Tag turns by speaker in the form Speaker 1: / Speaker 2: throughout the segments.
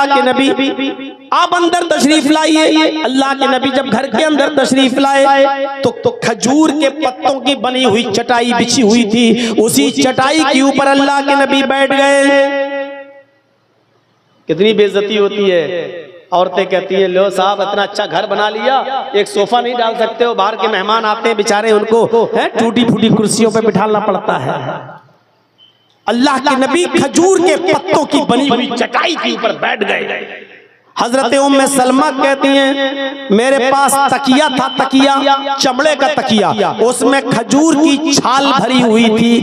Speaker 1: के नबी आप अंदर तशरीफ लाइए। अल्लाह के नबी जब घर के अंदर तशरीफ लाए तो खजूर के पत्तों की बनी हुई चटाई बिछी हुई थी, उसी चटाई के ऊपर अल्लाह के नबी बैठ गए। कितनी बेइज्जती होती है। औरतें कहती हैं लो साहब इतना अच्छा घर बना लिया, एक सोफा नहीं डाल सकते हो, बाहर के मेहमान आते हैं बेचारे उनको टूटी फूटी कुर्सियों पे बिठाना पड़ता है। अल्लाह के नबी खजूर के पत्तों की बनी हुई चटाई के ऊपर बैठ गए। हजरत उम्मे सलमा कहती हैं मेरे पास तकिया था, तकिया चमड़े का तकिया, उसमें खजूर की छाल भरी हुई थी।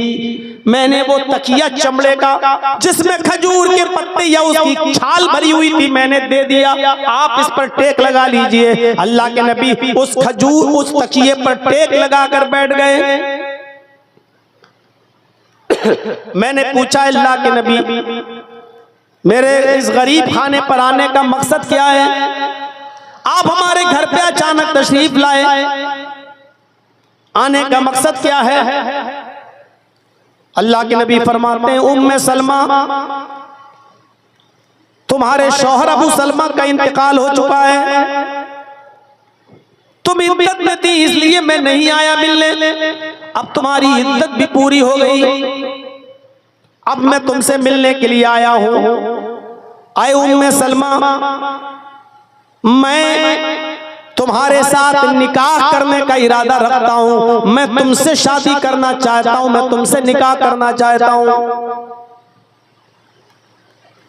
Speaker 1: मैंने वो तकिया चमड़े का जिसमें खजूर के पत्ते या उसकी छाल भरी हुई थी मैंने दे दिया, आप इस पर टेक लगा लीजिए। अल्लाह के नबी उस तकिए पर टेक लगाकर बैठ गए। मैंने पूछा अल्लाह के नबी मेरे इस गरीब खाने पर आने का मकसद क्या है? आप हमारे घर पे अचानक तशरीफ लाए, आने का मकसद क्या है? अल्लाह के नबी फरमाते हैं उम्मे सलमा तुम्हारे शौहर अबू सलमा का इंतकाल हो चुका है, तुम इद्दत में थी इसलिए मैं नहीं आया मिलने, अब तुम्हारी इद्दत भी पूरी हो गई, अब मैं तुमसे मिलने के लिए आया हूं। आए उम्मे सलमा मैं तुम्हारे साथ निकाह करने का इरादा रखता हूं, मैं तुमसे शादी करना चाहता हूं, मैं तुमसे निकाह करना चाहता हूं।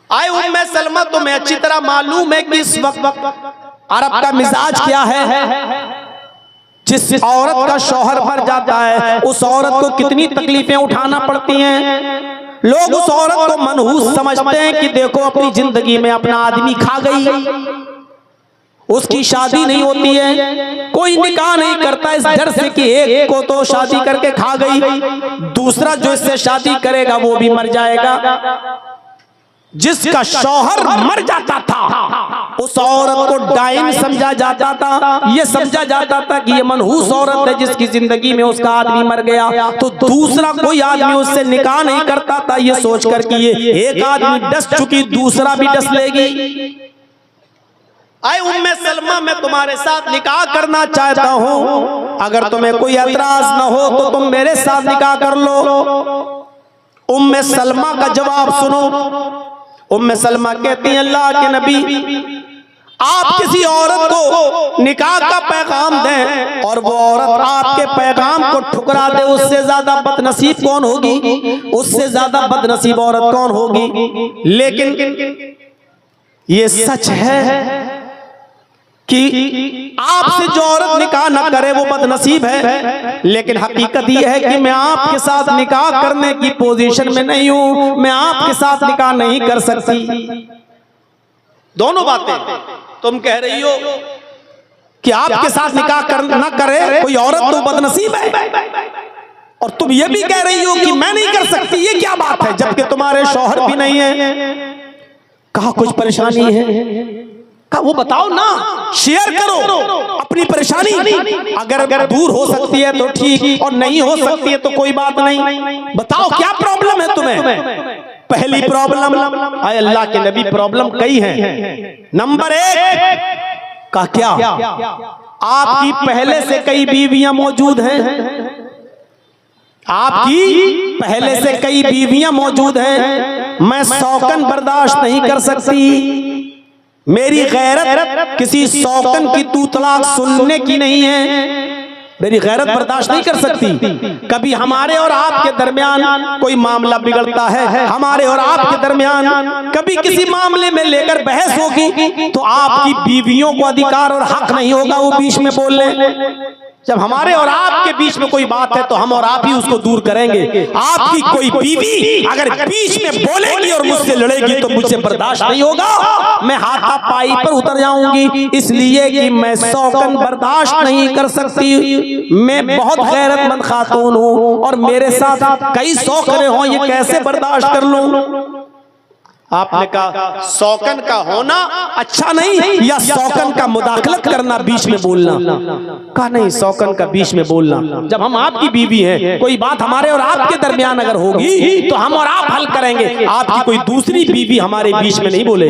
Speaker 1: आए उम्मे सलमा तुम्हें अच्छी तरह मालूम है कि इस वक्त अरब का मिजाज क्या है। जिस औरत का शौहर मर जाता है उस औरत को कितनी तकलीफें उठाना पड़ती हैं। लोग उस औरत को मनहूस समझते हैं कि देखो अपनी जिंदगी में अपना आदमी खा गई, उसकी शादी नहीं होती है, कोई निकाह नहीं करता इस डर से कि एक को तो शादी करके खा गई, दूसरा जो इससे शादी करेगा वो भी मर जाएगा। जिसका शौहर मर जाता था उस औरत को डाइन समझा जाता था, ये समझा जाता था कि ये मनहूस औरत है जिसकी जिंदगी में उसका आदमी मर गया, तो दूसरा कोई आदमी उससे निकाह नहीं करता था ये सोचकर कि ये एक आदमी डस चुकी दूसरा भी डस लेगी। आए उम्मे सलमा मैं तुम्हारे साथ निकाह करना चाहता हूं, अगर तुम्हें कोई एतराज न हो तो तुम मेरे साथ निकाह कर लो। उम्मे सलमा का जवाब सुनो। उम्मे सलमा कहती हैं अल्लाह के नबी आप किसी औरत को निकाह का पैगाम दें और वो औरत आपके पैगाम को ठुकरा दे, उससे ज्यादा बदनसीब कौन होगी, उससे ज्यादा बदनसीब औरत कौन होगी। लेकिन ये सच है कि आपसे जो औरत निकाह न करे वो बदनसीब है, लेकिन हकीकत यह है कि मैं आपके साथ निकाह करने की पोजीशन में नहीं हूं, मैं आपके साथ निकाह नहीं कर सकती। दोनों बातें तुम कह रही हो कि आपके साथ निकाह न करे कोई औरत तो बदनसीब है, और तुम ये भी कह रही हो कि मैं नहीं कर सकती, ये क्या बात है जबकि तुम्हारे शौहर भी नहीं है। कहा कुछ परेशानी है? वो बताओ ना, शेयर करो अपनी परेशानी, अगर दूर हो सकती है तो ठीक और नहीं हो सकती है तो कोई बात नहीं। बताओ क्या प्रॉब्लम है तुम्हें। पहली प्रॉब्लम, आए अल्लाह के नबी प्रॉब्लम कई हैं। नंबर 1 का क्या, आपकी पहले से कई बीवियां मौजूद हैं, आपकी पहले से कई बीवियां मौजूद हैं, मैं शौकन बर्दाश्त नहीं कर सकती, मेरी गैरत किसी शौकन की तू तलाक सुनने की नहीं है, मेरी गैरत बर्दाश्त नहीं कर सकती। कभी हमारे और आपके दरमियान कोई मामला बिगड़ता है, हमारे और आपके दरमियान कभी किसी मामले में लेकर बहस होगी तो आपकी बीवियों को अधिकार और हक नहीं होगा वो बीच में बोलने। जब हमारे और आपके बीच में कोई बात है तो हम और आप ही उसको दूर करेंगे। आपकी कोई बीवी अगर बीच में बोलेगी और मुझसे लड़ेगी तो मुझसे बर्दाश्त नहीं होगा, मैं हाथापाई पर उतर जाऊंगी, इसलिए कि मैं शौकन बर्दाश्त नहीं कर सकती। मैं बहुत गैरतमंद खातून हूँ और मेरे साथ कई शौकरे हों, ये कैसे बर्दाश्त कर लूं। आपने कहा शौकन का होना अच्छा नहीं या शौकन का मुदाखलत करना, बीच में बोलना। कहा नहीं, शौकन का बीच में बोलना। जब हम आपकी बीवी हैं, कोई बात हमारे और आपके दरमियान अगर होगी तो हम और आप हल करेंगे, आपकी कोई दूसरी बीवी हमारे बीच में नहीं बोले।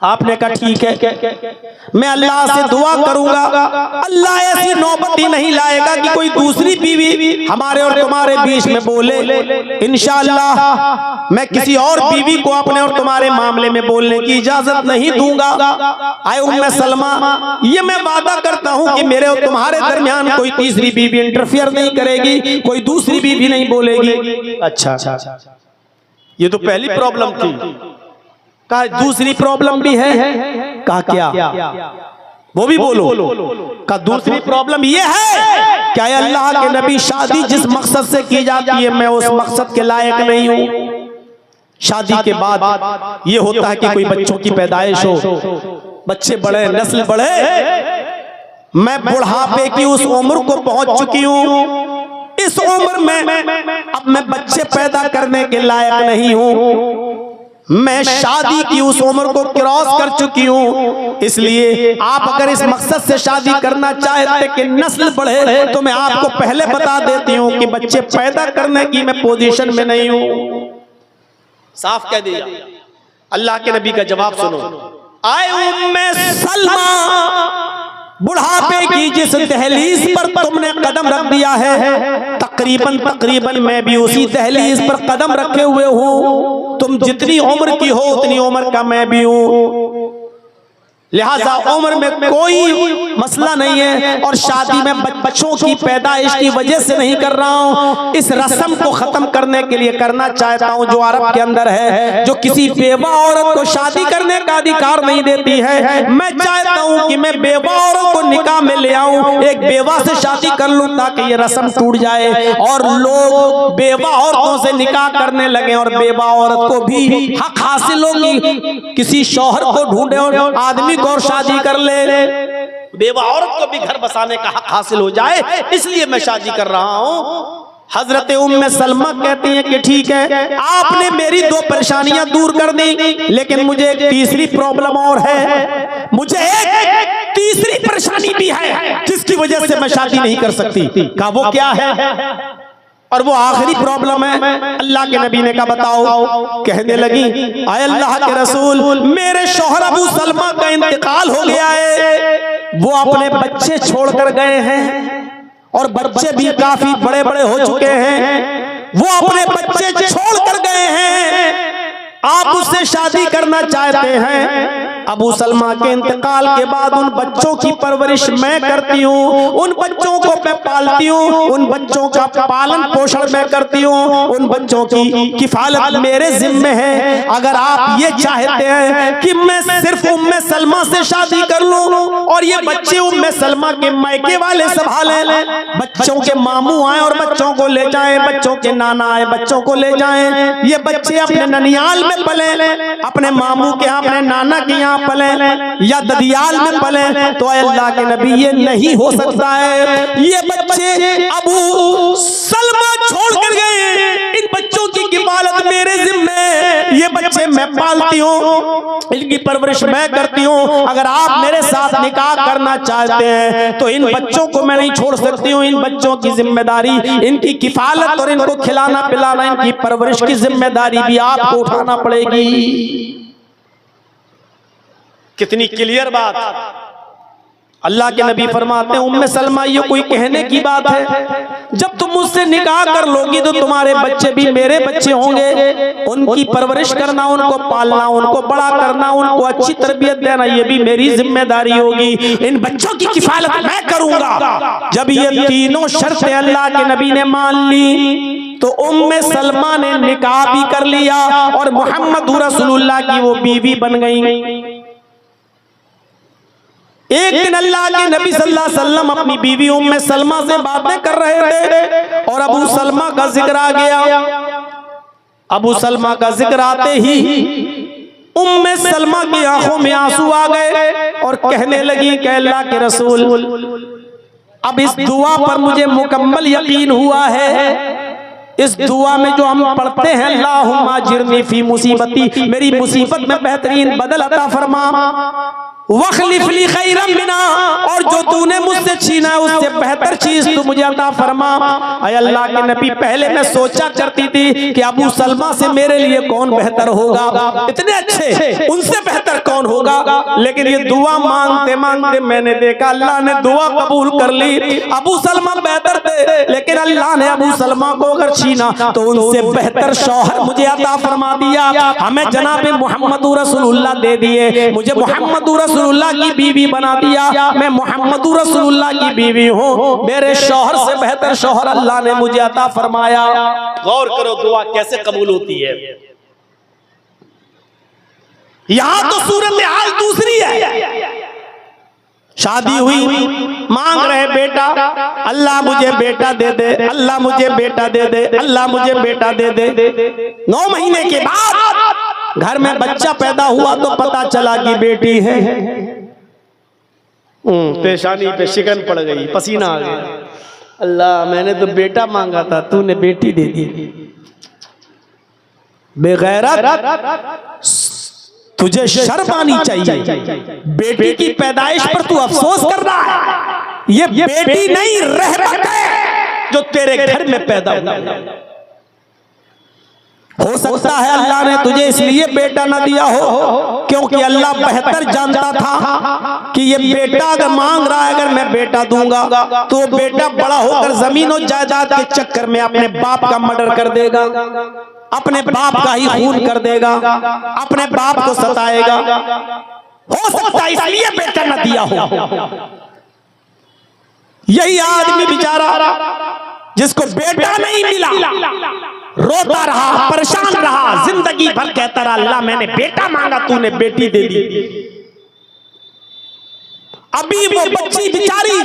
Speaker 1: आपने कहा ठीक है, मैं अल्लाह से दुआ करूंगा, अल्लाह ऐसी नौबत ही नहीं लाएगा कि कोई दूसरी बीवी हमारे और तुम्हारे बीच में बोले। इंशाअल्लाह मैं किसी और बीवी को अपने और तुम्हारे मामले में बोलने की इजाजत नहीं दूंगा। आए उम्मे सलमा, ये मैं वादा करता हूं कि मेरे और तुम्हारे दरमियान कोई तीसरी बीवी इंटरफियर नहीं करेगी, कोई दूसरी बीवी नहीं बोलेगी। अच्छा, ये तो पहली प्रॉब्लम थी। कहा दूसरी प्रॉब्लम भी है। कहा क्या? वो भी बोलो। कहा दूसरी प्रॉब्लम ये है क्या अल्लाह के नबी, शादी जिस मकसद से की जाती है मैं उस मकसद के लायक नहीं हूं। शादी के बाद ये होता है कि कोई बच्चों की पैदाइश हो, बच्चे बड़े, नस्ल बढ़े, मैं बुढ़ापे की उस उम्र को पहुंच चुकी हूं, इस उम्र में अब मैं बच्चे पैदा करने के लायक नहीं हूं, मैं शादी की उस उम्र को क्रॉस कर चुकी हूँ। इसलिए आप अगर इस मकसद से शादी करना चाहते कि नस्ल बढ़े तो मैं आपको पहले बता देती हूँ कि बच्चे पैदा करने की मैं पोजीशन में नहीं हूँ। साफ कह दिया। अल्लाह के नबी का जवाब सुनो। आए उम्मे सलमा, बुढ़ापे की जिस दहलीज पर तुमने कदम रख दिया है, तकरीबन मैं भी उसी दहलीज पर कदम रखे हुए हूँ। तुम जितनी उम्र की हो उतनी उम्र का मैं भी हूँ, लिहाजा उम्र में कोई मसला नहीं है। और शादी में बच्चों की पैदाइश की वजह से नहीं कर रहा हूँ, इस रस्म को खत्म करने के लिए करना चाहता हूँ जो अरब के अंदर है, जो किसी बेवा औरत को शादी करने का अधिकार नहीं देती है। मैं चाहता हूँ कि मैं बेवा औरत को निकाह में ले आऊं, एक बेवा से शादी कर लूं ताकि ये रस्म टूट जाए और लोग बेवा औरतों से निकाह करने लगे और बेवा औरत को भी हक हासिल हो कि किसी शौहर को ढूंढे और आदमी और शादी कर ले, बेवा औरत को भी घर बसाने का हक हासिल हो जाए, इसलिए मैं शादी कर रहा हूं। हजरत उम्मे सलमा कहती हैं कि ठीक है, आपने मेरी दो परेशानियां दूर कर दी, लेकिन मुझे एक तीसरी प्रॉब्लम और है, मुझे एक तीसरी परेशानी भी है जिसकी वजह से मैं शादी नहीं कर सकती। कहा वो क्या है? और वो आखिरी प्रॉब्लम है। अल्लाह के नबी ने कहा बताओ। कहने लगी, आए अल्लाह के रसूल, मेरे शौहर अबू सलमा का इंतकाल हो गया है, वो अपने बच्चे छोड़कर गए हैं और बच्चे भी काफी बड़े बड़े हो चुके हैं, वो अपने बच्चे छोड़कर गए हैं, आप उससे शादी करना चाहते हैं। अबू सलमा के इंतकाल के बाद उन बच्चों की परवरिश मैं करती हूँ, उन बच्चों को मैं पालती हूँ, उन बच्चों का पालन पोषण मैं करती हूँ, उन बच्चों की किफालत मेरे जिम्मे है। अगर आप ये चाहते हैं कि मैं सिर्फ उम्मे सलमा से शादी कर लूँ और ये बच्चे उम्मे सलमा के मायके वाले संभालें, बच्चों के मामू आए और बच्चों को ले जाएं, बच्चों के नाना आए बच्चों को ले जाएं, ये बच्चे अपने ननियाल में पले, अपने मामू के यहाँ, अपने नाना के यहाँ पले या ददियाल में पले, तो अल्लाह के नबी ये नहीं हो सकता है। ये बच्चे अबू सलमा छोड़ कर गए, इन बच्चों की किफालत मेरे जिम्मे, ये बच्चे मैं पालती हूँ, इनकी परवरिश मैं करती हूँ। अगर आप मेरे साथ निकाह करना चाहते हैं तो इन बच्चों को मैं नहीं छोड़ सकती हूँ, इन बच्चों की जिम्मेदारी, इनकी किफालत और इनको खिलाना पिलाना, इनकी परवरिश की जिम्मेदारी भी आपको उठाना पड़ेगी। कितनी क्लियर बात। अल्लाह के नबी फरमाते हैं, उम्मे सलमा ये कोई कहने की बात है? जब तुम मुझसे निकाह कर लोगी तो तुम्हारे बच्चे भी मेरे बच्चे होंगे, उनकी परवरिश करना, उनको पालना, उनको बड़ा करना, उनको अच्छी तरबियत देना, ये भी मेरी जिम्मेदारी होगी। इन बच्चों की किफालत मैं करूंगा। जब ये तीनों शर्तें अल्लाह के नबी ने मान ली तो उम्मे सलमा ने निकाह भी कर लिया और मोहम्मद रसूलुल्लाह की वो बीवी बन गई। एक दिन अल्लाह के नबी सल्लल्लाहु अलैहि वसल्लम अपनी बीवी उम्मे सलमा से बातें कर रहे थे और अबू सलमा का जिक्र आ गया। अबू सलमा का जिक्र आते ही उम्मे सलमा की आंखों में आंसू आ गए और कहने लगी कि अल्लाह के रसूल, अब इस दुआ पर मुझे मुकम्मल यकीन हुआ है। इस दुआ में जो हम पढ़ते हैं, अल्लाहुम्मा जिरनी फी मुसीबती, मेरी मुसीबत में बेहतरीन बदल अता फरमा, वखलिफ ली खैरम मिना, और जो तूने मुझसे छीना है उससे बेहतर चीज तू मुझे अता फरमा। ऐ अल्लाह के नबी, पहले मैं सोचा करती थी कि अबू सलमा से मेरे लिए कौन बेहतर होगा, इतने अच्छे, उनसे बेहतर कौन कौन होगा, लेकिन ये दुआ मांगते मांगते मैंने देखा अल्लाह ने दुआ कबूल कर ली। अबू सलमा बेहतर थे, लेकिन अल्लाह ने अबू सलमा को अगर छीना तो उनसे बेहतर शौहर मुझे अता फरमा दिया। हमें जनाब मोहम्मद रसूलुल्लाह दे दिए, मुझे मोहम्मद रसूलुल्लाह की बीवी बना दिया। मैं मोहम्मद रसूलुल्लाह की बीवी हूँ, मेरे शौहर से बेहतर शौहर अल्लाह ने मुझे अता फरमाया। गौर करो दुआ कैसे कबूल होती है। यहां तो सूरत हाल दूसरी है। शादी हुई, मांग रहे बेटा, अल्लाह मुझे बेटा दे दे, अल्लाह मुझे बेटा दे दे, अल्लाह मुझे बेटा दे दे। 9 महीने के बाद घर में बच्चा पैदा हुआ तो पता चला कि बेटी है। पेशानी पे शिकन पड़ गई, पसीना आ गया। अल्लाह मैंने तो बेटा मांगा था, तूने बेटी दे दी। बेगैरत, तुझे शर्म आनी चाहिए। बेटी की पैदाइश पर तू अफसोस कर रहा है। ये बेटी नहीं रहमत है जो तेरे घर में पैदा हुआ। हो सकता है अल्लाह ने तुझे इसलिए बेटा न दिया हो क्योंकि अल्लाह बेहतर जानता था कि ये बेटा अगर मांग रहा है, अगर मैं बेटा दूंगा तो बेटा बड़ा होकर जमीन और जायदाद के चक्कर में अपने बाप का मर्डर कर देगा, अपने बाप का ही खून कर देगा, अपने बाप को सताएगा। हो सकता है इसलिए बेटा न दिया हो। यही आदमी बेचारा जिसको बेटा नहीं मिला रोता रहा, परेशान रहा, जिंदगी भर कहता रहा अल्लाह मैंने बेटा मांगा, तूने बेटी दे दी। अभी वो बच्ची बेचारी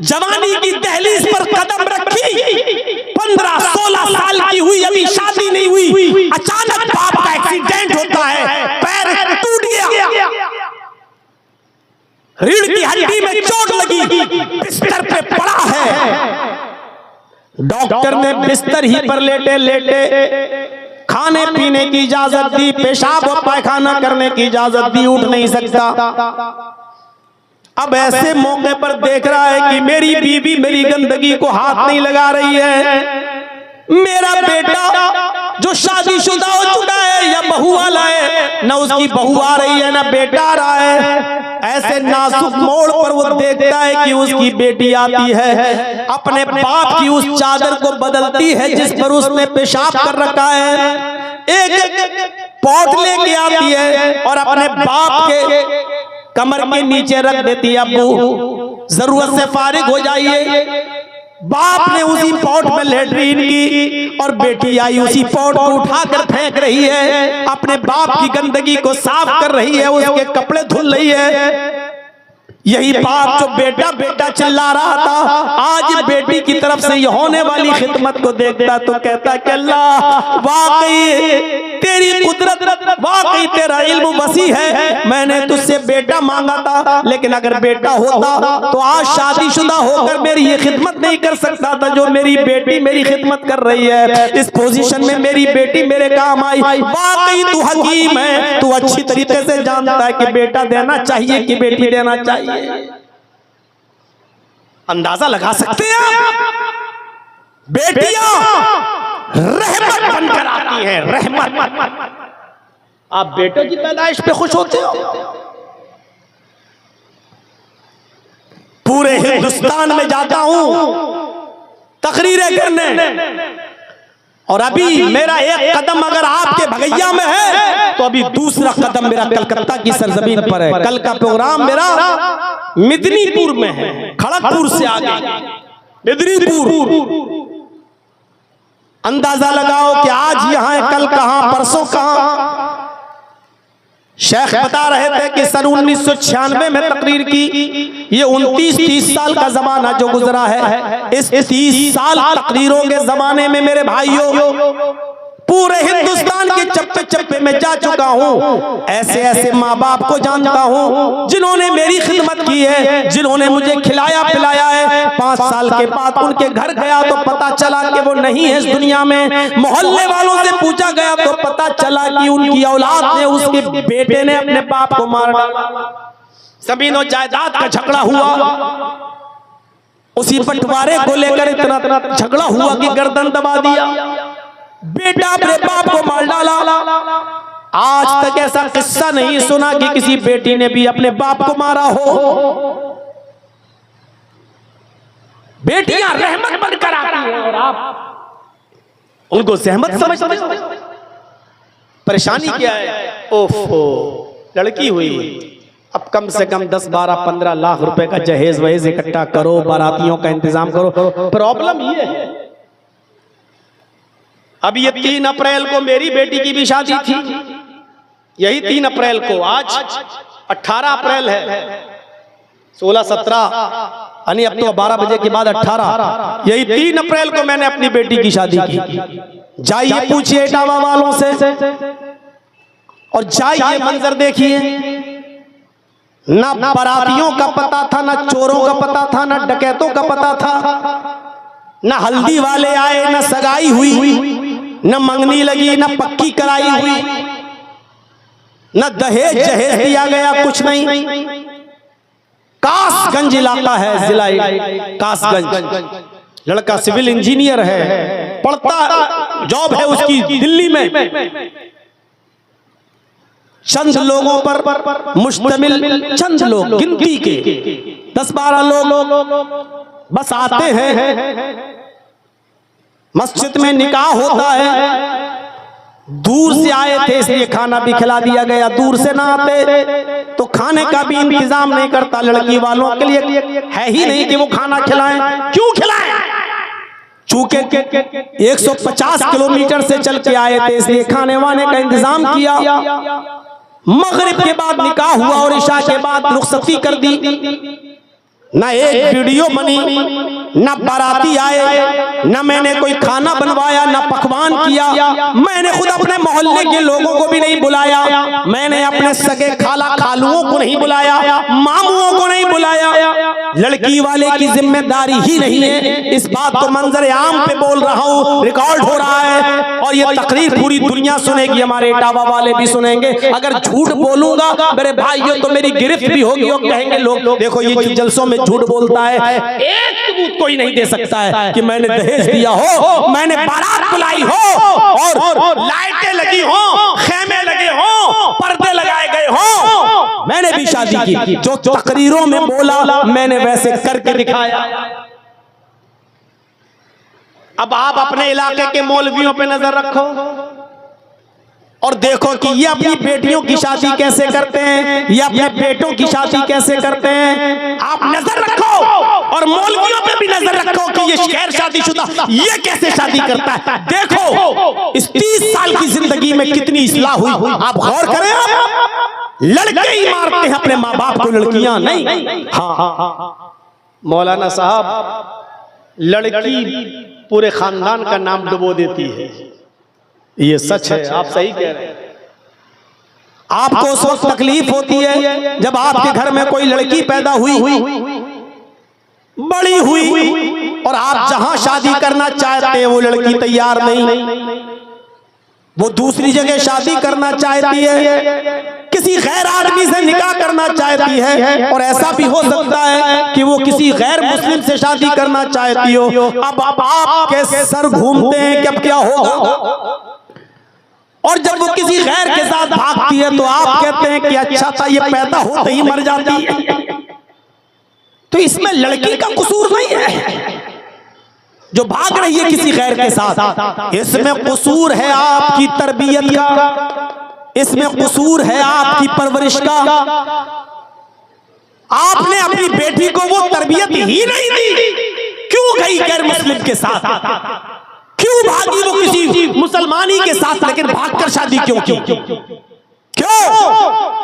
Speaker 1: जवानी की दहलीज पर कदम रखी, 15-16 साल की हुई, अभी शादी नहीं हुई। अचानक बाप का एक्सीडेंट होता है, पैर टूट गया, रीढ़ की हड्डी में चोट लगी, बिस्तर पे पड़ा है। डॉक्टर ने बिस्तर ही पर लेटे लेटे खाने पीने की इजाजत दी, पेशाब और पायखाना करने की इजाजत दी, उठ नहीं सकता। अब ऐसे मौके पर देख रहा है कि मेरी बीवी मेरी गंदगी को हाथ नहीं लगा रही है। मेरा बेटा जो शादीशुदा हो चुका है या बहू वाला है, न उसकी बहू आ रही है न बेटा आ रहा है। ऐसे नाजुक मोड़ पर वो देखता है कि उसकी बेटी आती है, अपने बाप की उस चादर को बदलती है जिस पर उसने पेशाब कर रखा है, एक पॉट लेके आती है और अपने बाप के कमर के नीचे रख देती है। अब्बू जरूरत से फारिग हो जाइए। बाप ने उसी पॉट में लेटरीन की और बेटी आई उसी पॉट को उठाकर फेंक रही है, अपने बाप की गंदगी को साफ कर रही है, उसके कपड़े धुल रही है। यही बाप जो बेटा बेटा चिल्ला रहा था, आज बेटी की तरफ से ये होने वाली खिदमत को देखता तो कहता कि अल्लाह वाकई तेरी कुदरत, वाकई तेरा इल्म वसी है। मैंने तुझसे बेटा मांगा था, लेकिन अगर बेटा होता तो आज शादीशुदा होकर मेरी ये खिदमत नहीं कर सकता था जो मेरी बेटी मेरी खिदमत कर रही है। इस पोजीशन में मेरी बेटी मेरे काम आई। वाकई तू हकीम है, तू अच्छी तरीके से जानता है कि बेटा देना चाहिए कि बेटी देना चाहिए। अंदाजा लगा सकते हैं आप, बेटियां रहमत बनकर आती हैं, रहमत। आप बेटे की पैदाइश पे खुश होते हो? पूरे हिंदुस्तान में जाता हूं तकरीरें करने, और अभी मेरा एक कदम अगर आपके भगैया में है तो अभी दूसरा कदम मेरा कलकत्ता की सरजमीन पर है। कल का प्रोग्राम मेरा मिदनीपुर में है, खड़गपुर से आगे मिदनीपुर। अंदाजा लगाओ कि आज यहाँ है, कल कहां, परसों कहां। शेख बता रहे थे कि सन 1996 में तकरीर की, ये 29-30 साल का जमाना जो गुजरा है, इस 30 साल तकरीरों के जमाने में मेरे भाइयों पूरे हिंदुस्तान के चप्पे चप्पे में जा चुका हूँ। ऐसे ऐसे माँ बाप को जानता हूँ जिन्होंने मेरी खिदमत की है, जिन्होंने मुझे खिलाया पिलाया है। 5 साल के बाद उनके घर गया तो पता चला कि वो नहीं है इस दुनिया में। मोहल्ले वालों से पूछा गया तो पता चला कि उनकी औलाद ने, उसके बेटे ने अपने बाप को मार डाला। जमीन और जायदाद का झगड़ा हुआ, उसी बंटवारे को लेकर इतना झगड़ा हुआ कि गर्दन दबा दिया। बेटा अपने बाप को मार डाला। आज तक ऐसा किस्सा नहीं सुना कि किसी बेटी ने भी अपने बाप को मारा हो। बेटियां रहमत बनकर आती हैं और आप उनको सहमत समझते हो। परेशानी क्या है? ओफो, लड़की हुई, अब कम से कम 10, 12, 15 लाख रुपए का जहेज वहेज इकट्ठा करो, बारातियों का इंतजाम करो। प्रॉब्लम ये है, अब ये 3 अप्रैल को मेरी बेटी की भी शादी थी, यही 3 अप्रैल को, आज 18 अप्रैल है, 16, 17 यानी अब तो 12 बजे के बाद 18, यही 3 अप्रैल को मैंने अपनी बेटी की शादी की। जाइए पूछिए इटावा वालों से और जाइए मंजर देखिए, ना बारातियों का पता था, ना चोरों का पता था, ना डकैतों का पता था, ना हल्दी वाले आए, ना सगाई हुई, न मंगनी लगी, न पक्की कराई हुई, न दहेज जहेज दिया गया, कुछ नहीं। कासगंज इलाका है, जिला कासगंज, लड़का सिविल इंजीनियर है, पढ़ता, जॉब है उसकी दिल्ली में। चंद लोगों पर मुश्तमिल, चंद लोग, गिनती के 10-12 लोग बस आते हैं, मस्जिद में निकाह होता है, दूर से आए थे इसलिए खाना भी खिला दिया गया, दूर से ना आते तो खाने का भी इंतजाम नहीं करता, लड़की वालों के लिए है ही नहीं कि वो खाना खिलाएं। क्यों खिलाएं? चूंकि 150 किलोमीटर से चल के आए थे इसलिए खाने वाने का इंतजाम किया। मगरिब के बाद निकाह हुआ और इशा के बाद रुखसती कर दी। ना एक वीडियो बनी, ना बाराती आए, ना मैंने कोई खाना बनवाया, ना पकवान किया। मैंने खुद अपने मोहल्ले के लोगों को भी नहीं बुलाया, मैंने अपने सगे खाला खालुओं को नहीं बुलाया, मामुओं को नहीं बुलाया। लड़की वाले की जिम्मेदारी ही नहीं है। इस बात को मंजर आम पे बोल रहा हूँ, रिकॉर्ड हो रहा है और ये तकरीर पूरी दुनिया सुनेगी, हमारे इटावा वाले भी सुनेंगे। अगर झूठ बोलूंगा मेरे भाइयों तो मेरी गिरफ्त भी होगी और कहेंगे लोग देखो ये जलसों में झूठ बोलता है। एक सबूत कोई नहीं दे सकता है कि मैंने दहेज दिया हो, मैंने बारात बुलाई हो और लाइटें लगी हो, खेमे लगे हो, पर्दे लगाए गए हो, मैंने भी शादी की। जो तकरीरों में बोला मैंने वैसे करके दिखाया। अब आप अपने इलाके के मौलवियों पे नजर रखो और देखो कि ये अपनी बेटियों की शादी कैसे करते हैं, ये अपने बेटों की शादी कैसे करते हैं। आप नजर रखो और मौलवियों पे भी नजर रखो कि ये गैर शादीशुदा ये कैसे शादी करता है। देखो इस 30 साल की जिंदगी में कितनी इस्लाह हुई, आप गौर करें। आप लड़के ही मारते हैं अपने माँ बाप को, लड़कियां नहीं। हाँ मौलाना साहब, लड़की पूरे खानदान का नाम डुबो देती है, ये सच है, आप सही कह रहे हैं। आपको उस वक्त तकलीफ होती है जब आपके घर में कोई लड़की पैदा हुई, बड़ी हुई और आप जहां शादी करना चाहते हैं वो लड़की तैयार नहीं, वो दूसरी जगह शादी करना चाहती है, किसी गैर आदमी से निकाह करना चाहती है। और ऐसा भी हो सकता है कि वो किसी गैर मुस्लिम से शादी करना चाहती हो। अब आपके सर घूमते हैं कि अब क्या होगा, और जब वो किसी गैर के साथ भागती है तो आप कहते हैं कि अच्छा था ये पैदा होते ही मर जाती है। तो इसमें लड़की का कसूर नहीं है जो भाग रही है किसी गैर के साथ, इसमें कसूर है आपकी तरबियत का, इसमें कसूर है आपकी परवरिश का। आपने अपनी बेटी को वो तरबियत ही नहीं दी, क्यों गई गैर मुस्लिम के साथ, क्यों भागी वो किसी मुसलमानी के साथ, लेकिन भागकर शादी क्यों की, क्यों?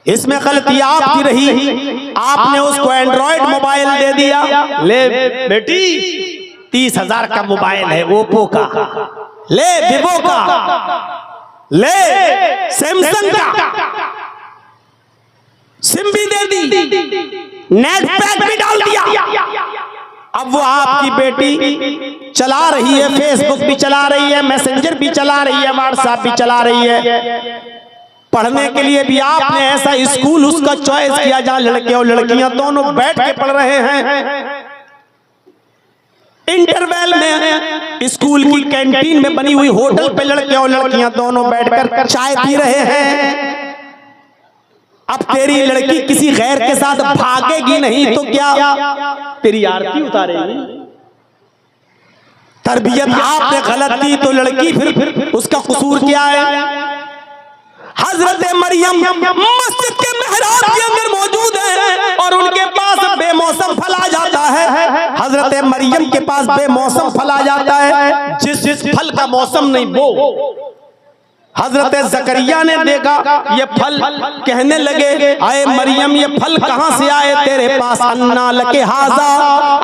Speaker 1: इसमें गलती आपकी रही, आपने उसको एंड्रॉइड मोबाइल दे दिया। ले बेटी 30,000 का मोबाइल है ओप्पो का, ले विवो का, ले सैमसंग का, सिम भी दे दी, नेट पैक भी डाल दिया। अब वो आपकी बेटी चला रही है, फेसबुक भी चला रही है, मैसेंजर भी चला रही है, व्हाट्सएप भी चला रही है। पढ़ने के लिए भी आपने ऐसा स्कूल उसका चॉइस किया जहां लड़के और लड़कियां दोनों बैठ के पढ़ रहे हैं। इंटरवल में स्कूल की कैंटीन में बनी हुई होटल पे लड़के और लड़कियां दोनों बैठकर चाय पी रहे हैं। अब तेरी लड़की किसी गैर के साथ भागेगी नहीं तो क्या तेरी आरती उतारेगी? तरबियत आपने गलत दी तो लड़की फिर उसका कसूर क्या है? हजरत मरियम मस्जिद के मेहराब के अंदर मौजूद है और उनके पास बेमौसम फल आ जाता है। हजरत मरियम के पास बेमौसम फल आ जाता है, जिस फल का मौसम नहीं वो। हजरत जकरिया ने देखा ये फल, कहने लगे आए मरियम ये फल कहां से आए तेरे पास? अन्ना लके हाजा,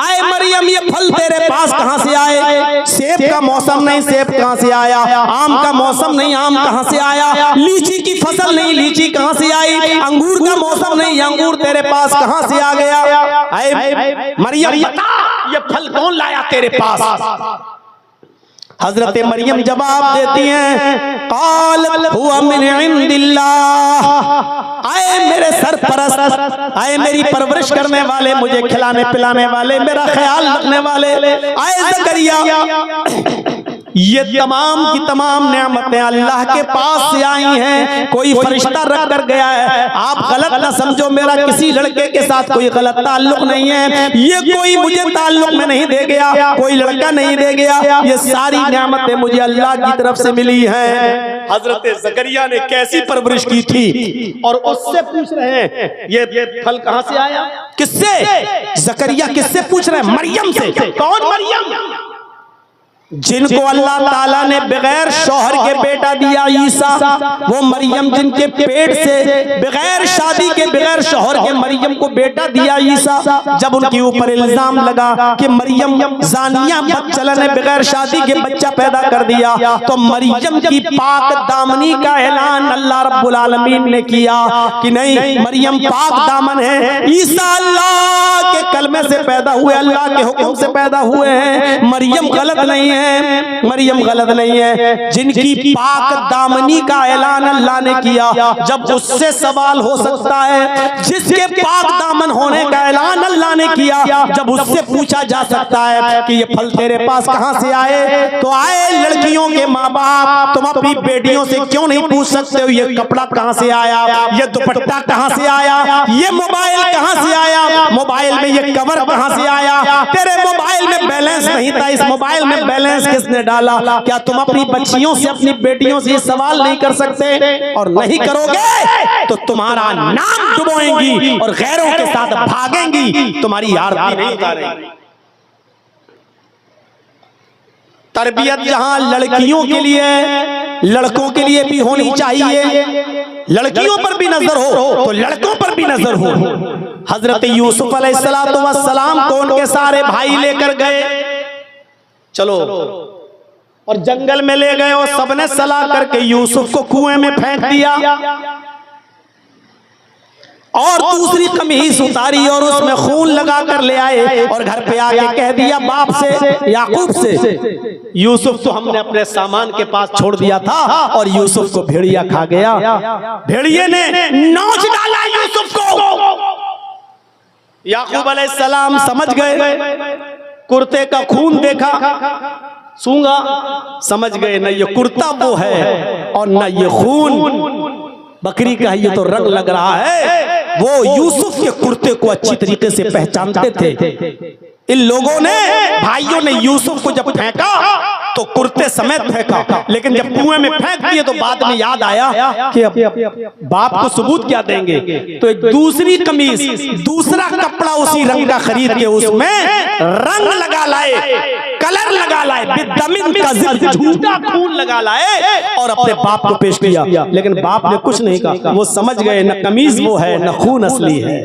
Speaker 1: आए मरियम ये फल तेरे पास कहां से आए? सेब का मौसम नहीं, सेब कहां से आया? आम का मौसम नहीं, आम कहां से आया? लीची की फसल नहीं, लीची कहां से आई? अंगूर का मौसम नहीं, अंगूर तेरे पास कहां से आ गया? आए मरियम ये फल कौन लाया तेरे पास? हजरत मरियम जवाब देती हैं, क़ालत हुआ मिन इंदिल्लाह, आए मेरे सरपरस्त, आए मेरी परवरिश करने वाले, मुझे खिलाने पिलाने वाले, मेरा ख्याल रखने वाले, आए ज़करिया ये तमाम की तमाम नेमतें अल्लाह के पास से आई हैं, कोई फरिश्ता रख कर गया है। आप गलत ना समझो, मेरा किसी लड़के के साथ कोई गलत ताल्लुक नहीं है, ये कोई मुझे ताल्लुक में नहीं दे गया, कोई लड़का नहीं दे गया, ये सारी नेमतें मुझे अल्लाह की तरफ से मिली हैं। हजरत ज़करिया ने कैसी परवरिश की थी और उससे पूछ रहे हैं ये फल कहां से आया? किससे? ज़करिया किससे पूछ रहे हैं? मरियम से। कौन मरियम? जिनको अल्लाह ताला ने बगैर शौहर के बेटा दिया ईसा, वो मरियम जिनके पेट से बगैर शादी के बगैर शौहर के मरियम को बेटा दिया ईसा। जब उनके ऊपर इल्जाम लगा कि मरियम जानिया बच्चलन ने बगैर शादी के बच्चा पैदा कर दिया, तो मरियम की पाक दामनी का ऐलान अल्लाह रब्बुल आलमीन ने किया कि नहीं, मरियम पाक दामन है, ईसा अल्लाह के कलमे से पैदा हुए, अल्लाह के हुक्म से पैदा हुए हैं, मरियम गलत नहीं है, मरियम गलत नहीं है। जिनकी पाक दामनी का ऐलान अल्लाह ने किया, जब उससे सवाल हो सकता है, जिसके पाक दामन होने का ऐलान अल्लाह ने किया, जब उससे पूछा जा सकता है कि ये फल तेरे पास कहां से आए, तो आए लड़कियों के माँ बाप, तुम अपनी बेटियों से क्यों नहीं पूछ सकते हो ये कपड़ा कहां से आया, ये दुपट्टा कहां से आया, ये मोबाइल कहां से आया, मोबाइल में ये कवर कहां से आया, तेरे मोबाइल में बैलेंस नहीं था, इस मोबाइल में बैलेंस किसने डाला? क्या तुम अपनी बच्चियों से, अपनी बेटियों से ये सवाल नहीं कर सकते? और नहीं करोगे तो तुम्हारा नाम डुबोएंगी और गैरों के साथ भागेंगी, तुम्हारी आरती नहीं उतारेंगी। तरबियत जहां लड़कियों के लिए, लड़कों के लिए भी होनी चाहिए, लड़कियों पर भी नजर हो तो लड़कों पर भी नजर हो। हजरत यूसुफ अलैहिस्सलातु वस्सलाम को उनके सारे भाई लेकर गए, चलो, और जंगल में ले गए और सबने सलाह करके यूसुफ को कुएं में फेंक दिया और दूसरी कमीज उतारी और उसमें खून लगा कर ले आए और घर पे आके कह दिया बाप से, याकूब से, यूसुफ तो हमने अपने सामान के पास छोड़ दिया था और यूसुफ को भेड़िया खा गया। भेड़िए ने नोच डाला यूसुफ को। याकूब अलैहिस्सलाम समझ गए, कुर्ते का खून देखा, सूंघा, समझ गए न ये कुर्ता वो है और न ये खून बकरी का, ये तो रंग लग रहा है। वो यूसुफ के कुर्ते को अच्छी तरीके से पहचानते थे। इन लोगों ने, भाइयों ने यूसुफ को जब फेंका तो कुर्ते समेत फेंका, लेकिन जब कुएं में फेंक दिए तो बाद में याद आया कि अब बाप को सबूत क्या देंगे, तो एक दूसरी कमीज, दूसरा कपड़ा उसी रंग का खरीद के उसमें रंग लगा लाए, कलर लगा लाए, बिदमिन का झूठा खून लगा लाए और अपने बाप को पेश किया। लेकिन बाप ने कुछ नहीं कहा, वो समझ गए न कमीज वो है न खून असली है।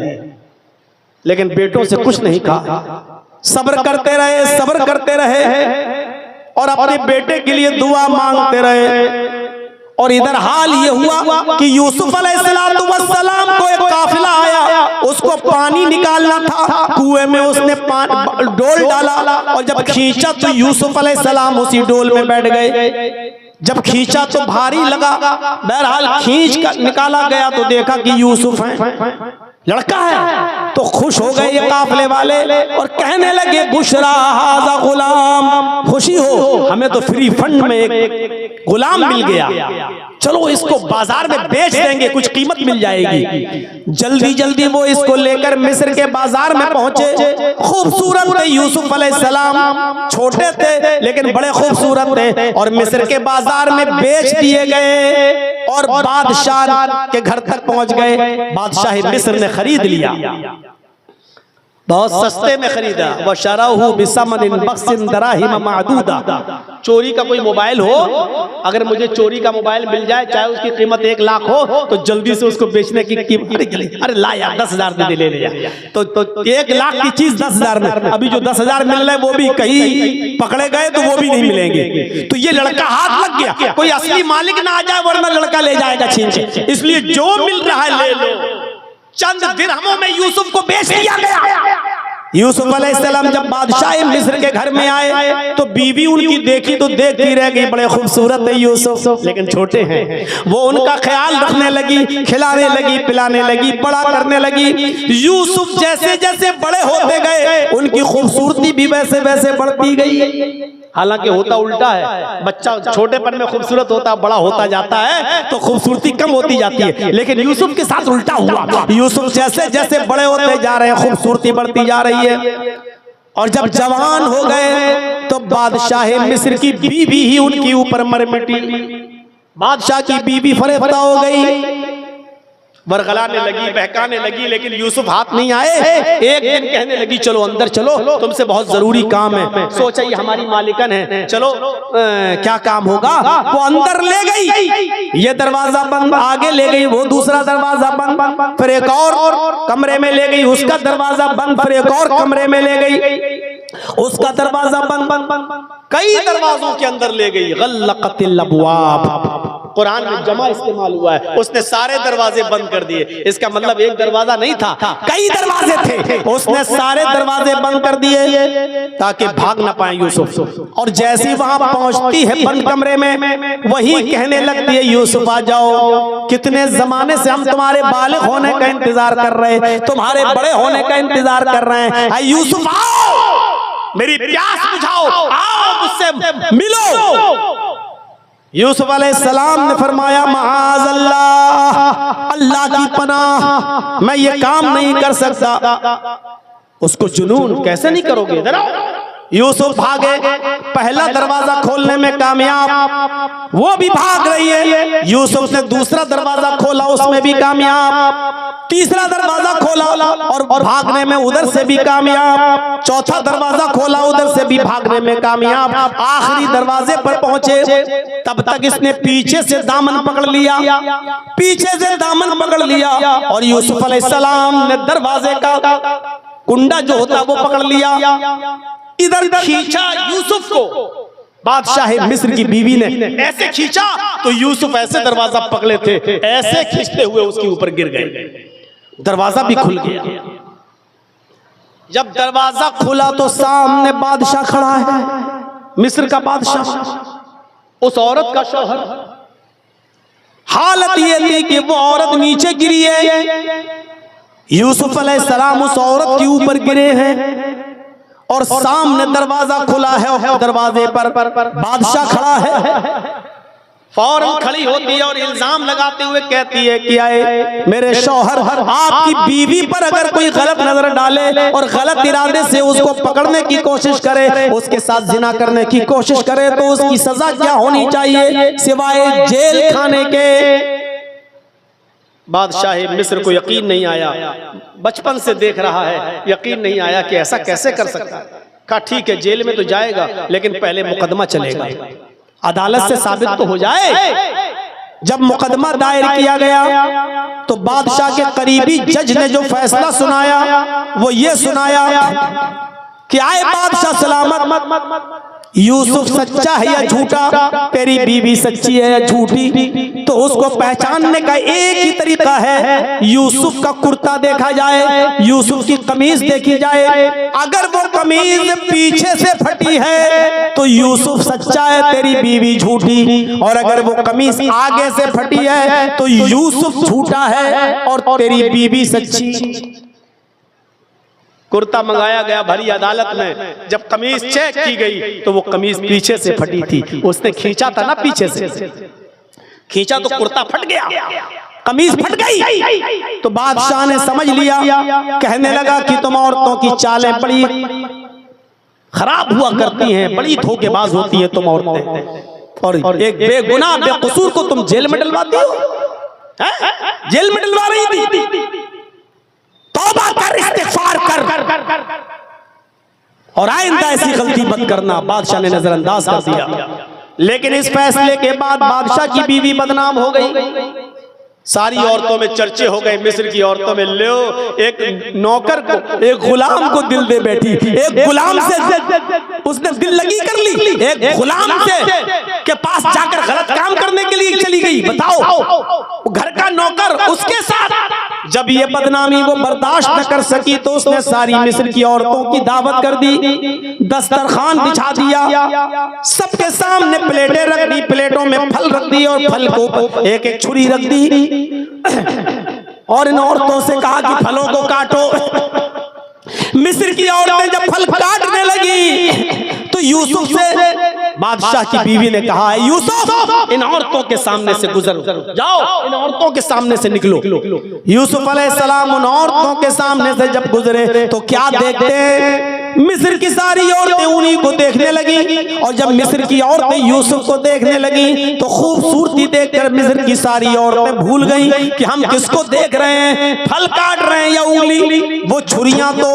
Speaker 1: लेकिन बेटों से कुछ नहीं कहा, सब्र करते रहे, सब्र करते रहे और अपने बेटे के लिए दुआ मांगते रहे। और इधर हाल ये हुआ कि यूसुफ अलैहिस्सलाम को एक काफिला आया, उसको पानी निकालना था, कुएं में उसने डोल डाला और जब खींचा तो यूसुफ अलैहिस्सलाम उसी डोल में बैठ गए। जब खींचा तो भारी लगा, बहरहाल खींच कर निकाला गया तो देखा कि यूसुफ है, लड़का है। तो खुश हो गए ये काफले वाले और कहने लगे बुशरा हाज़ा गुलाम, खुशी हो, हमें तो फ्री फंड में एक गुलाम मिल गया, चलो इसको बाजार में बेच देंगे, कुछ कीमत मिल जाएगी। जल्दी जल्दी वो इसको लेकर मिस्र के बाजार में पहुंचे। खूबसूरत थे यूसुफ अलैहिस्सलाम, छोटे थे लेकिन बड़े खूबसूरत थे, और मिस्र के बाजार में बेच दिए गए और बादशाह के घर तक पहुंच गए। बादशाह मिस्र ने खरीद लिया, बहुत सस्ते में खरीदा। वह शराहु बिसमनिन बख्सिन दराहिम मादूदा। चोरी का कोई मोबाइल हो, अगर मुझे चोरी का मोबाइल मिल जाए, चाहे उसकी कीमत 1 लाख हो, तो जल्दी से उसको बेचने की कीमत, अरे ला यार 10,000 दे ले ले, तो 1 लाख की चीज 10,000 में। अभी जो 10,000 मिल रहे वो भी कहीं पकड़े गए तो वो भी नहीं मिलेंगे। तो ये लड़का हाथ लग गया, कोई असली मालिक ना आ जाए वरना लड़का ले जाएगा छीन के, इसलिए जो मिल रहा है ले लो। चंद दिरहमों में यूसुफ को बेच दिया गया। यूसुफ अलैहिस्सलाम जब बादशाह मिस्र के घर में आए तो बीवी उनकी देखी तो देखती रह गई, बड़े खूबसूरत है यूसुफ लेकिन छोटे हैं। वो उनका ख्याल रखने लगी, खिलाने लगी, पिलाने लगी, बड़ा करने लगी। यूसुफ जैसे जैसे बड़े होते गए उनकी खूबसूरती भी वैसे वैसे बढ़ती गई। हालांकि होता उल्टा है, बच्चा छोटेपन में खूबसूरत होता, बड़ा होता जाता है तो खूबसूरती कम होती जाती है, लेकिन यूसुफ के साथ उल्टा हुआ। यूसुफ जैसे जैसे बड़े होते जा रहे हैं खूबसूरती बढ़ती जा रही है, और जब जवान हो गए तो बादशाह मिस्र की बीवी ही उनके ऊपर मर मिटी। बादशाह की बीवी फरेफ्ता हो गई, बरगलाने लगी, बहकाने लगी, लेकिन यूसुफ हाथ नहीं आए। एक दिन कहने लगी चलो अंदर चलो, तुमसे बहुत जरूरी काम है। सोचा ये हमारी मालिकन है, चलो क्या काम होगा। वो अंदर ले गई, ये दरवाजा बंद, आगे ले गई, वो दूसरा दरवाजा बंद, फिर एक और कमरे में ले गई, उसका दरवाजा बंद, फिर एक और कमरे में ले गई, उसका दरवाजा बंद, कई दरवाजों के अंदर ले गई। गल्लक़तिल अबवाब, कुरान में जमा इस्तेमाल हुआ है, उसने सारे दरवाजे बंद कर दिए। इसका मतलब एक दरवाजा नहीं था, कई दरवाजे थे, उसने सारे दरवाजे बंद कर दिए ताकि भाग ना पाए यूसुफ। और जैसी वहां पहुंचती है बंद कमरे में, वही कहने लगती है यूसुफ आ जाओ, कितने जमाने से हम तुम्हारे बालिग होने का इंतजार कर रहे हैं, तुम्हारे बड़े होने का इंतजार कर रहे हैं। यूसुफ आओ, मेरी प्यास बुझाओ, आओ मुझसे मिलो। यूसुफ अलैहिस्सलाम ने फरमाया माअज़ल्लाह, अल्लाह की पनाह, मैं ये काम नहीं कर सकता। उसको जुनून, कैसे नहीं करोगे, इधर आओ। यूसुफ भागे, पहला दरवाजा खोलने में कामयाब, वो भी भाग रही है। यूसुफ ने दूसरा दरवाजा खोला, उसमें भी कामयाब, तीसरा दरवाजा खोला और भागने में उधर से भी कामयाब, चौथा दरवाजा खोला, उधर से भी भागने में कामयाब। आखिरी दरवाजे पर पहुंचे, तब तक इसने पीछे से दामन पकड़ लिया, पीछे से दामन पकड़ लिया, और यूसुफ अलैहिस्सलाम ने दरवाजे का कुंडा जो होता वो पकड़ लिया, इधर खींचा यूसुफ को। बादशाह मिस्र की बीवी ने ऐसे खींचा तो यूसुफ ऐसे दरवाजा पकड़े थे, ऐसे खींचते हुए उसके ऊपर गिर गए, दरवाजा भी खुल गया। जब दरवाजा खुला तो सामने बादशाह खड़ा है, मिस्र का बादशाह, उस औरत का शौहर। हालत ये थी कि वो औरत नीचे गिरी है, यूसुफ अलैहिस्सलाम उस औरत के ऊपर गिरे हैं, और सामने दरवाजा खुला है, और दरवाजे पर बादशाह खड़ा है। फौरन खड़ी होती है और इल्जाम लगाते हुए कहती है कि आए मेरे शौहर, आपकी बीवी पर अगर कोई गलत नजर डाले और गलत इरादे से उसको पकड़ने की कोशिश करे, उसके साथ जिना करने की कोशिश करे, तो उसकी सजा क्या होनी चाहिए सिवाय जेल खाने के। बादशाह मिस्र को यकीन नहीं आया, बचपन से देख रहा है, यकीन नहीं आया कि ऐसा कैसे कर सकता। कहा ठीक है जेल में तो जाएगा, लेकिन पहले मुकदमा चलेगा, अदालत से साबित तो हो जाए। जब मुकदमा दायर किया गया तो बादशाह के करीबी जज ने जो फैसला सुनाया वो ये सुनाया कि आए बादशाह सलामत, यूसुफ सच्चा है या झूठा, तेरी बीवी सच्ची है या झूठी। तो उसको पहचानने का एक ही तरीका है, यूसुफ का कुर्ता देखा जाए, यूसुफ की कमीज देखी जाए। अगर वो कमीज पीछे से फटी है तो यूसुफ सच्चा है, तेरी बीवी झूठी। और अगर वो कमीज आगे से फटी है तो यूसुफ झूठा है और तेरी बीवी सच्ची। कुर्ता मंगाया गया भरी अदालत में, जब कमीज चेक की गई तो वो कमीज पीछे से फटी थी। उसने खींचा था ना पीछे से, खींचा तो कुर्ता फट गया, कमीज फट गई। तो बादशाह ने समझ लिया, कहने लगा कि तुम औरतों की चालें बड़ी खराब हुआ करती हैं, बड़ी धोखेबाज होती हैं तुम औरतें, और एक बेगुनाह बेकसूर को तुम जेल में डलवाती हो। जेल में डलवा रही थी, तौबा कर, इस्तिग़फ़ार कर और आइंदा ऐसी गलती मत करना। बादशाह ने नजरअंदाज कर दिया। लेकिन इस फैसले के बाद बादशाह की बीवी बदनाम हो गई, सारी औरतों में चर्चे हो गए। मिस्र की औरतों में लो, एक नौकर को, एक गुलाम को दिल दे बैठी, एक गुलाम से उसने दिल लगी कर ली, एक गुलाम से के पास जाकर गलत काम करने के लिए चली गई। बताओ, घर का नौकर उसके साथ। जब ये बदनामी वो बर्दाश्त न कर सकी तो उसने सारी मिस्र की औरतों की दावत कर दी, दस्तरखान बिछा दिया, सबके सामने प्लेटें रख दी, प्लेटों में फल रख दी और फल को एक एक छुरी रख दी और इन औरतों से कहा कि फलों को काटो। मिस्र की औरतें जब फल काटने लगी तो यूसुफ से बादशाह की बीवी ने कहा, यूसुफ इन औरतों के सामने से गुजरो, जाओ इन औरतों के सामने से निकलो। यूसुफ अलैहिस्सलाम उन औरतों के सामने से जब गुजरे तो क्या देखते हैं, मिस्र की सारी औरतें उन्हीं को देखने लगी। और जब मिस्र की औरतें यूसुफ को देखने लगी तो खूबसूरती देखकर मिस्र की सारी औरतें भूल गईं कि हम किसको देख रहे हैं, फल काट रहे हैं या उंगली। वो छुरियां तो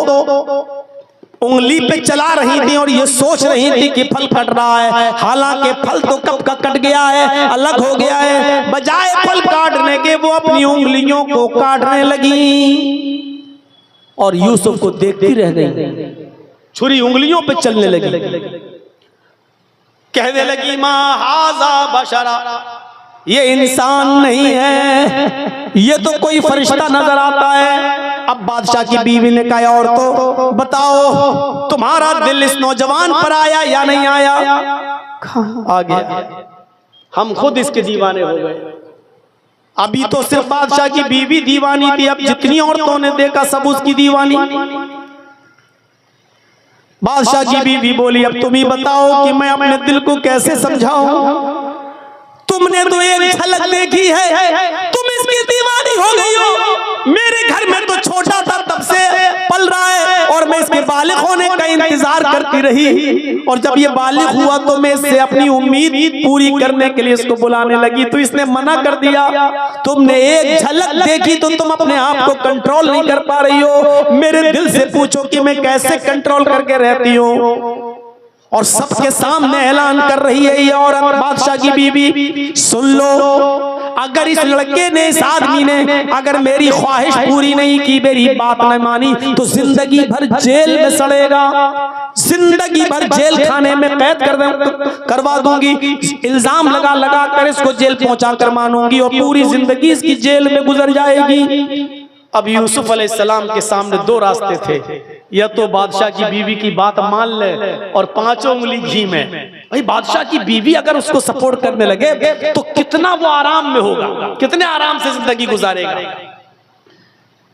Speaker 1: उंगली पे चला रही थी और ये सोच रही थी कि फल कट रहा है, हालांकि फल तो कब का कट गया है, अलग हो गया है। बजाय फल काटने के वो अपनी उंगलियों को काटने लगी और यूसुफ को देखती रह गई, छुरी उंगलियों पे चलने लगी। कहने लगी, मा हाज़ा बशरा, ये इंसान नहीं है, ये तो कोई फरिश्ता नजर आता है। अब बादशाह की बीवी ने कहा, और तो बताओ तुम्हारा दिल इस नौजवान पर आया या नहीं आया? आ गया, हम खुद इसके दीवाने हो गए। अभी तो सिर्फ बादशाह की बीवी दीवानी थी, अब जितनी औरतों ने देखा सब उसकी दीवानी। बादशाह की बीवी बोली, अब तुम ही बताओ कि मैं अपने दिल को कैसे समझाऊं? तुमने तो एक झलक देखी है, तुम इसकी दीवानी हो गई हो। मेरे घर में तो छोटा था तब से पल रहा है और मैं इसके बालिग होने का इंतजार करती रही, और जब ये बालिग हुआ तो मैं इससे अपनी उम्मीद पूरी करने के लिए इसको बुलाने लगी तो इसने मना कर दिया। तुमने एक झलक देखी तो तुम अपने आप को कंट्रोल नहीं कर पा रही हो। मेरे दिल से पूछो कि मैं कैसे कंट्रोल करके रहती हूँ। और सबके सामने ऐलान कर रही है ये औरत, बादशाह की बीवी, सुन लो, अगर इस लड़के ने, इस आदमी ने अगर मेरी ख्वाहिश पूरी नहीं की, मेरी बात न मानी, तो जिंदगी भर जेल में सड़ेगा, जिंदगी भर जेल खाने में कैद करवा दूंगी, इल्जाम लगा लगा कर इसको जेल पहुंचा कर मानूंगी और पूरी जिंदगी इसकी जेल में गुजर जाएगी। अब यूसुफ अलैहिस्सलाम के सामने दो रास्ते थे, या तो बादशाह की बीवी की बात मान ले और 5 उंगली घी में। भाई बादशाह की बीवी अगर उसको सपोर्ट करने लगे तो कितना वो आराम में होगा, कितने आराम से जिंदगी गुजारेगा।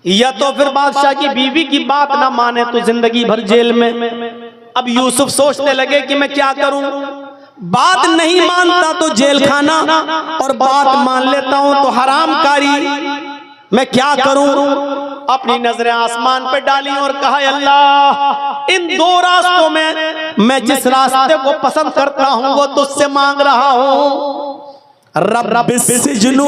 Speaker 1: या तो फिर बादशाह की बीवी की बात ना माने तो जिंदगी भर जेल में। अब यूसुफ सोचने लगे कि मैं क्या करूं, बात नहीं मानता तो जेल खाना और बात मान लेता हूं तो हरामकारी, मैं क्या करूं। अपनी नजरें आसमान पे डाली और कहा, अल्लाह इन दो रास्तों में मैं जिस रास्ते को पसंद करता हूं वो तुझसे मांग रहा हूं। रब्बिस्सिज्नु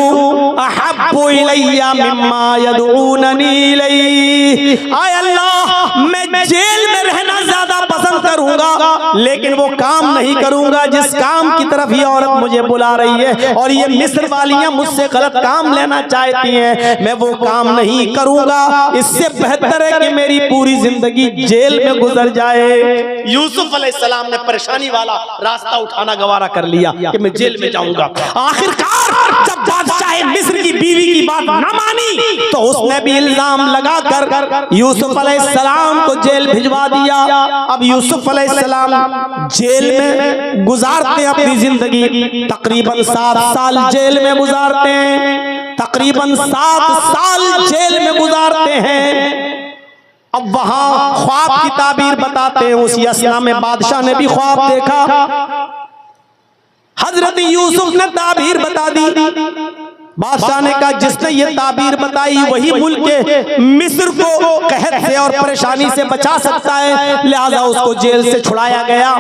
Speaker 1: अहब्बु इलैया मिम्मा यदऊननी इलैहि, आय अल्लाह मैं जेल में रहना ज्यादा पसंद करूं रहूंगा, लेकिन वो काम नहीं करूंगा जिस काम की तरफ ये औरत मुझे बुला रही है, और ये मिस्र वालियां मुझसे गलत काम लेना चाहती हैं, मैं वो काम नहीं करूंगा। इससे बेहतर है कि मेरी पूरी जिंदगी जेल में गुजर जाए। यूसुफ अलैहिस्सलाम ने परेशानी वाला रास्ता उठाना गवारा कर लिया कि मैं जेल में जाऊंगा। आखिरकार जब बादशाह मिस्र की बीवी की बात न मानी तो उसने भी इल्जाम लगाकर यूसुफ अलैहिस्सलाम को जेल भिजवा दिया। अब यूसुफ अलैहिस्सलाम जेल में गुजारते अपनी जिंदगी, तकरीबन 7 साल जेल में गुजारते हैं, तकरीबन 7 साल जेल में गुजारते हैं। अब वहां ख्वाब की ताबीर बताते हैं। उसी असना में बादशाह ने भी ख्वाब देखा। हजरत यूसुफ ने ताबीर बता दी। बादशाह ने कहा जिसने ये ताबीर बताई वही मुल्क के मिस्र को कहत से और परेशानी से बचा सकता है, लिहाजा उसको जेल से छुड़ाया गया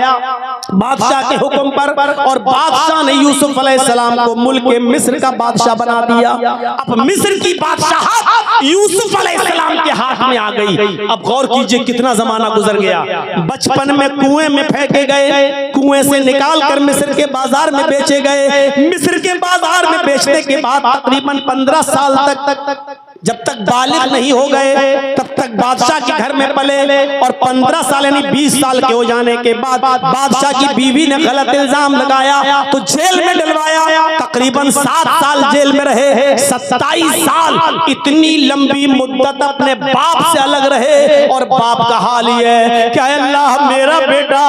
Speaker 1: बादशाह के हुक्म पर। और बादशाह ने यूसुफ अलैहिस्सलाम को मुल्क के मिस्र का बादशाह बना दिया। अब मिस्र की बादशाह यूसुफ अलैहिस्सलाम के हाथ में आ गई। अब गौर कीजिए कितना जमाना गुजर गया। बचपन में कुएं में फेंके गए, कुएं से निकाल कर मिस्र के बाजार में बेचे गए, मिस्र के बाजार में बेचने के बाद तकरीबन 15 साल तक जब तक बालिग नहीं हो गए तब तक बादशाह के घर में पले, और 15 साल यानी 20 साल के हो जाने के बाद बादशाह की बीवी ने गलत इल्जाम लगाया तो जेल में डलवाया। तकरीबन 7 साल जेल में रहे, 27 साल इतनी लंबी मुद्दत अपने बाप से अलग रहे। और बाप का हाल ये है कि अल्लाह मेरा बेटा,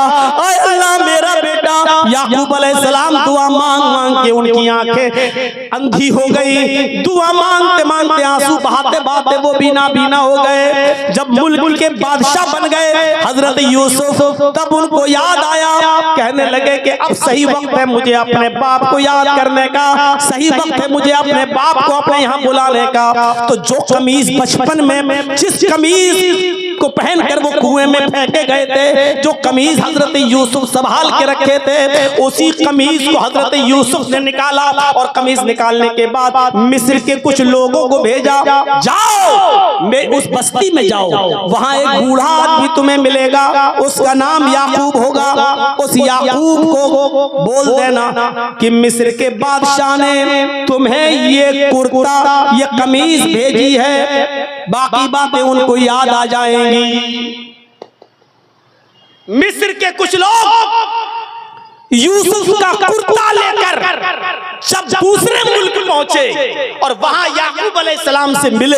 Speaker 1: अल्लाह मेरा बेटा। याकूब अलैहिस्सलाम दुआ मांग मांग के उनकी आंखें अंधी हो गई, दुआ मांगते मांगते आंसू बहाते बहाते वो बीना बीना हो गए। जब मुल्क के बादशाह बन गए हजरत यूसुफ, तब उनको याद आया, कहने लगे कि अब सही वक्त है मुझे अपने बाप को याद करने का, सही वक्त है मुझे अपने बाप को अपने यहाँ बुलाने का। तो जो कमीज बचपन में जिस कमीज को पहनकर वो कुएं में फेंके गए थे, जो कमीज हजरत यूसुफ संभाल के रखे थे, उसी कमीज को हजरत यूसुफ ने निकाला। और कमीज निकालने के बाद मिस्र के कुछ लोगों को भेजा, जाओ मैं उस बस्ती में जाओ, वहां एक बूढ़ा आदमी तुम्हें मिलेगा, उसका नाम याकूब होगा। उस याकूब को बोल देना कि मिस्र के बादशाह ने तुम्हें ये कुर्ता ये कमीज भेजी है, बाकी बातें उनको याद आ जाएंगी। मिस्र के कुछ लोग यूसुफ का कुर्ता लेकर जब दूसरे मुल्क पहुंचे और वहां याकूब अलैहिस्सलाम से मिले,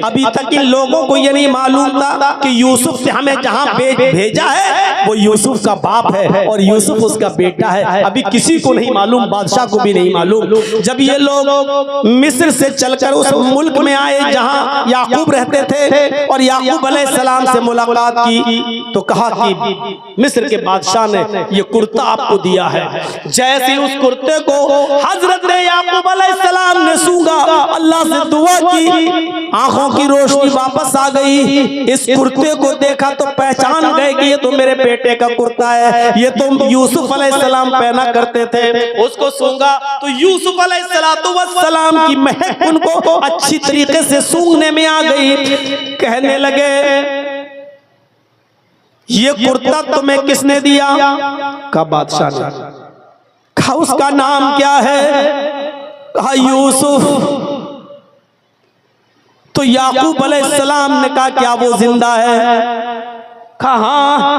Speaker 1: अभी तक इन लोगों को ये नहीं मालूम था कि यूसुफ से हमें जहां भेजा है वो यूसुफ का बाप है और यूसुफ उसका बेटा है। अभी किसी को नहीं मालूम, बादशाह को भी नहीं मालूम। जब ये लोग मिस्र से चलकर उस मुल्क में आए जहां याकूब रहते थे और याकूब अलैहिस्सलाम से मुलाकात की, तो कहा कि मिस्र के बादशाह ने ये कुर्ता आपको दिया है। जैसे उस कुर्ते को हजरत याकूब अलैहिस्सलाम ने सूंघा, अल्लाह से दुआ की, आंखों की रोशनी वापस आ गई। इस कुर्ते को देखा तो पहचान गए कि ये तो मेरे बेटे का कुर्ता है, ये तो यूसुफ अलैहिस्सलाम पहना करते थे। उसको सूंघा तो यूसुफ अलैहिस्सलाम की महक उनको अच्छी तरीके से सूंघने में आ गई। कहने लगे ये कुर्ता तुम्हें किसने दिया? कहा बादशाह ने। कहा उसका नाम क्या है? कहा यूसुफ। तो याकूब अलैहिस्सलाम ने कहा क्या वो जिंदा है? कहा हाँ।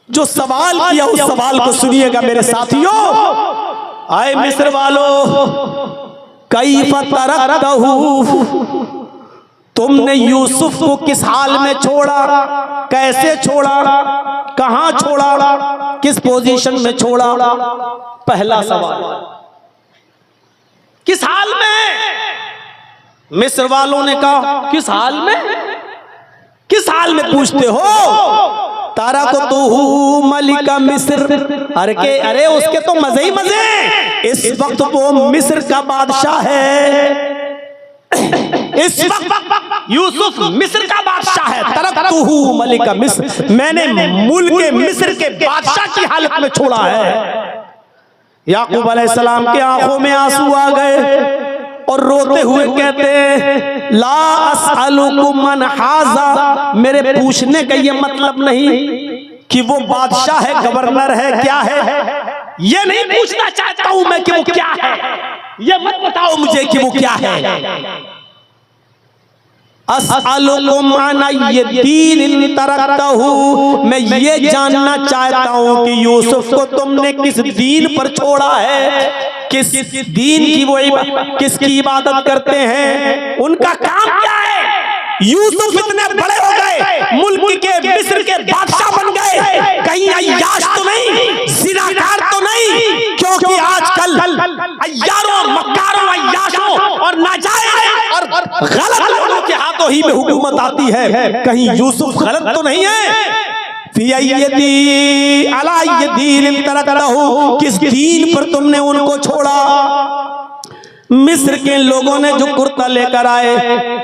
Speaker 1: जो सवाल किया उस सवाल को सुनिएगा मेरे साथियों। आए मिस्र वालों, कैफ तरकतहू, तुमने यूसुफ को किस हाल में छोड़ा, कैसे छोड़ा, कहां छोड़ा, किस पोजीशन में छोड़ा? पहला सवाल किस हाल में? मिस्र वालों ने कहा किस हाल में? किस हाल में पूछते हो? तारा को तो मलिका मिस्र। अरे उसके तो मजे ही मजे। इस वक्त वो मिस्र का बादशाह है। इस वक्त यूसुफ मिस्र का बादशाह है। तरकतहू मलिका मिस्र, मैंने मुल्क मिस्र के बादशाह की हालत में छोड़ा है। याकूब अलैहिस्सलाम के आंखों में आंसू आ गए और रोते हुए कहते ला अस्अलुकुम मन हाज़ा, मेरे पूछने का ये मतलब नहीं कि वो बादशाह है, गवर्नर है, क्या है, ये नहीं पूछना चाहता हूं मैं कि वो क्या है, ये मत बताओ मुझे कि वो क्या है। अस्अलुकुम अन अय्यि दीन तरकतहु, मैं ये जानना चाहता हूं कि यूसुफ को तुमने किस दीन पर छोड़ा है, किस दीन की वो किसकी इबादत करते हैं, उनका काम क्या है। यूसुफ इतने बड़े हो गए, मुल्क के मिस्र के बादशाह बन गए, कहीं अय्याश तो नहीं, जिनाकार तो नहीं, क्योंकि आजकल अय्यारों, मक्कारों, अय्याशों और नाजायज और गलत लोगों के हाथों ही में हुकूमत आती है। कहीं यूसुफ गलत तो नहीं है। किस दीन पर तुमने उनको छोड़ा। मिस्र के लोगों ने जो कुर्ता लेकर आए,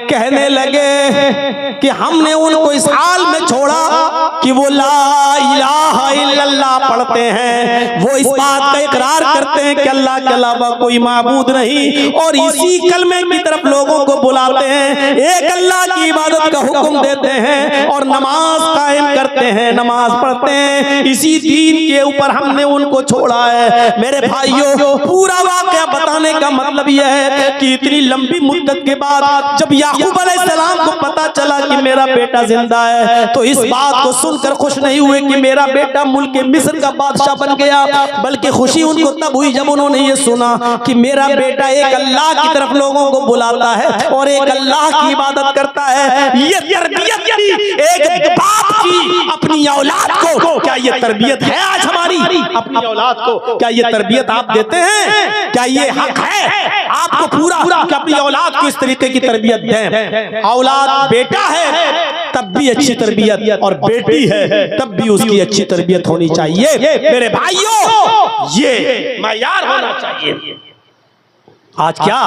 Speaker 1: कहने लगे कि हमने उनको इस हाल में छोड़ा कि वो ला इलाहा इल्लल्लाह पढ़ते हैं, वो इस बात का इकरार करते हैं कि अल्लाह के अलावा कोई माबूद नहीं, और इसी कलमे की तरफ लोगों को बुलाते हैं, एक अल्लाह की इबादत का हुक्म देते हैं और नमाज कायम करते हैं, नमाज पढ़ते हैं। इसी दीन के ऊपर हमने उनको छोड़ा है। मेरे भाइयों, पूरा वाक़या बताने का मतलब यह है कि इतनी लंबी मुद्दत के बाद जब याकूब अलैहिस्सलाम को पता चला कि मेरा बेटा जिंदा है, तो इस बात को सुनकर खुश नहीं हुए कि मेरा बेटा मुल्क मिस्र का बादशाह बन गया, बल्कि खुशी उनको तब हुई जब उन्होंने ये सुना कि मेरा बेटा एक अल्लाह की तरफ लोगों को बुलाता है और एक अल्लाह की इबादत करता है। ये तरबियत थी एक बाप की अपनी औलाद को। क्या ये तरबियत है आज हमारी अपनी औलाद को? क्या ये तरबियत आप देते हैं? क्या ये हक है आपको पूरा कि अपनी औलाद को इस तरीके की तरबियत दें? औलाद बेटा है तब भी अच्छी तरबियत, और बेटी है तब भी उसकी अच्छी तरबियत होनी चाहिए। मेरे भाइयों, ये मायार होना चाहिए। आज क्या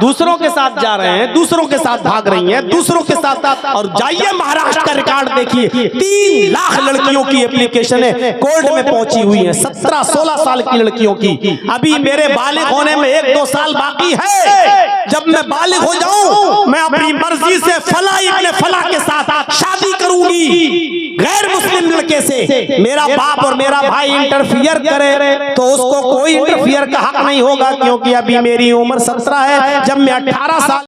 Speaker 1: दूसरों के साथ जा रहे हैं, दूसरों के साथ भाग रही हैं, दूसरों के साथ, और जाइए महाराष्ट्र का रिकॉर्ड देखिए, 3 लाख लड़कियों की एप्लीकेशन कोर्ट में पहुंची हुई है, 17-16 साल की लड़कियों की। अभी मेरे बालिग होने में 1-2 साल बाकी है। जब मैं बालिग हो जाऊं, मैं अपनी मर्जी से फला इब्ने फला के साथ शादी करूंगी, गैर मुस्लिम लड़के से। मेरा बाप और मेरा भाई इंटरफियर करे तो उसको कोई इंटरफियर का हक नहीं होगा, क्योंकि अभी मेरी उम्र 17 है। जब मैं 18 साल